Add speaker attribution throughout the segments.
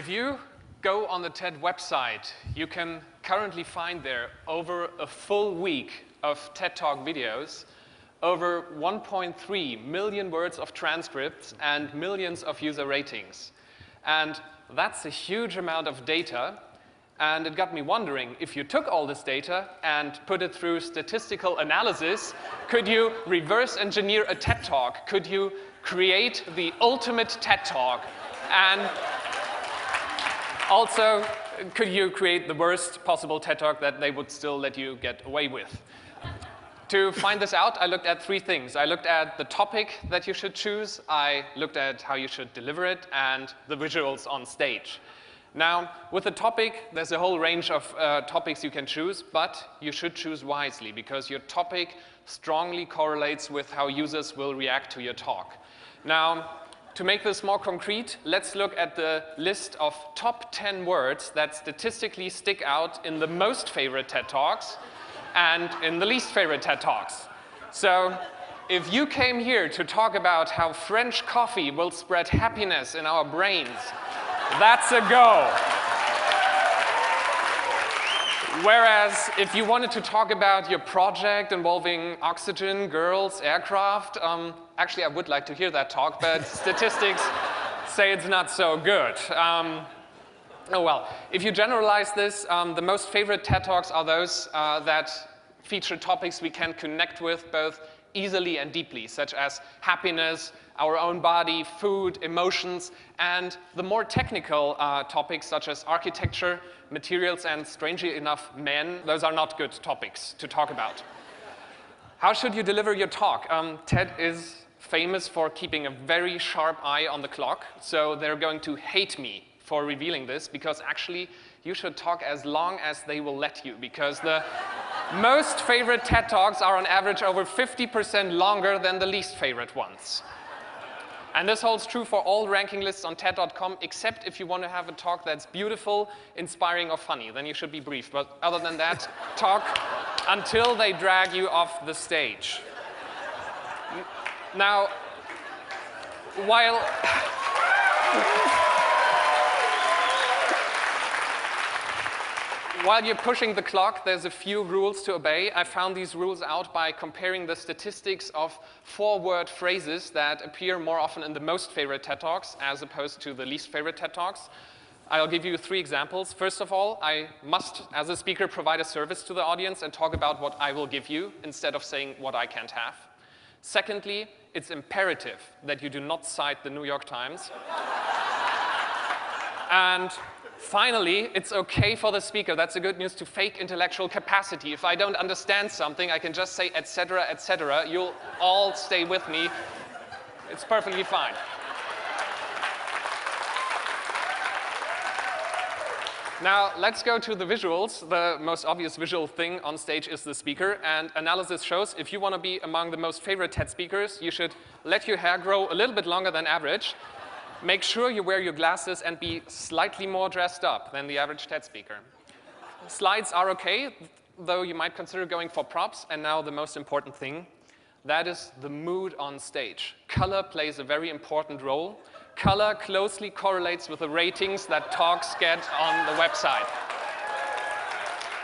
Speaker 1: If you go on the TED website, you can currently find there over a full week of TED Talk videos, over 1.3 million words of transcripts, and millions of user ratings. And that's a huge amount of data. And it got me wondering, if you took all this data and put it through statistical analysis, could you reverse engineer a TED Talk? Could you create the ultimate TED Talk? And also, could you create the worst possible TED Talk that they would still let you get away with? To find this out, I looked at three things. I looked at the topic that you should choose, I looked at how you should deliver it, and the visuals on stage. Now, with the topic, there's a whole range of topics you can choose, but you should choose wisely, because your topic strongly correlates with how users will react to your talk. Now, to make this more concrete, let's look at the list of top 10 words that statistically stick out in the most favorite TED Talks and in the least favorite TED Talks. So, if you came here to talk about how French coffee will spread happiness in our brains, that's a go. Whereas if you wanted to talk about your project involving oxygen, girls, aircraft, actually I would like to hear that talk, but statistics say it's not so good. Oh well, if you generalize this, the most favorite TED Talks are those that feature topics we can connect with both easily and deeply, such as happiness, our own body, food, emotions, and the more technical topics such as architecture, materials, and strangely enough, men. Those are not good topics to talk about. How should you deliver your talk? TED is famous for keeping a very sharp eye on the clock, so they're going to hate me for revealing this, because actually you should talk as long as they will let you, because the most favorite TED Talks are on average over 50% longer than the least favorite ones. And this holds true for all ranking lists on TED.com, except if you want to have a talk that's beautiful, inspiring, or funny. Then you should be brief. But other than that, talk until they drag you off the stage. Now, while you're pushing the clock, there's a few rules to obey. I found these rules out by comparing the statistics of 4-word phrases that appear more often in the most favorite TED Talks as opposed to the least favorite TED Talks. I'll give you 3 examples. First of all, I must, as a speaker, provide a service to the audience and talk about what I will give you instead of saying what I can't have. Secondly, it's imperative that you do not cite the New York Times. And finally, it's okay for the speaker, that's the good news, to fake intellectual capacity. If I don't understand something, I can just say, etc., etc. You'll all stay with me. It's perfectly fine. Now, let's go to the visuals. The most obvious visual thing on stage is the speaker. And analysis shows if you want to be among the most favorite TED speakers, you should let your hair grow a little bit longer than average. Make sure you wear your glasses and be slightly more dressed up than the average TED speaker. Slides are okay, though you might consider going for props. And now the most important thing, that is the mood on stage. Color plays a very important role. Color closely correlates with the ratings that talks get on the website.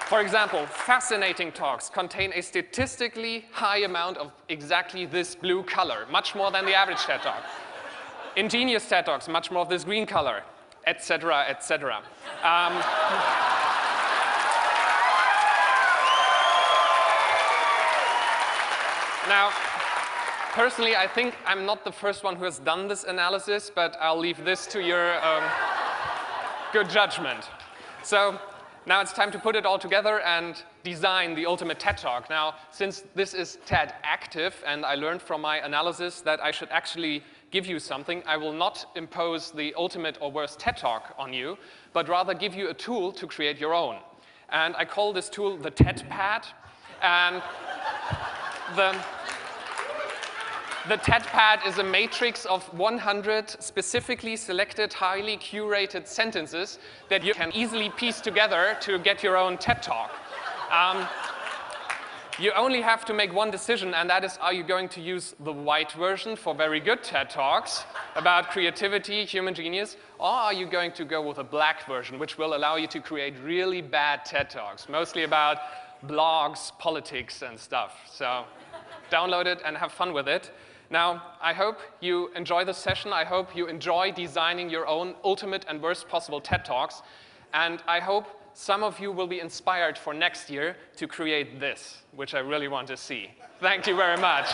Speaker 1: For example, fascinating talks contain a statistically high amount of exactly this blue color, much more than the average TED Talk. Ingenious TED Talks, much more of this green color, etc., etc. Now, personally, I think I'm not the first one who has done this analysis, but I'll leave this to your good judgment. So now it's time to put it all together and design the ultimate TED Talk. Now, since this is TED Active, and I learned from my analysis that I should actually give you something, I will not impose the ultimate or worst TED Talk on you, but rather give you a tool to create your own. And I call this tool the TED Pad. And the TED Pad is a matrix of 100 specifically selected, highly curated sentences that you can easily piece together to get your own TED Talk. You only have to make one decision, and that is, are you going to use the white version for very good TED Talks about creativity, human genius, or are you going to go with a black version, which will allow you to create really bad TED Talks, mostly about blogs, politics, and stuff. So download it and have fun with it. Now, I hope you enjoy this session. I hope you enjoy designing your own ultimate and worst possible TED Talks. And I hope some of you will be inspired for next year to create this, which I really want to see. Thank you very much.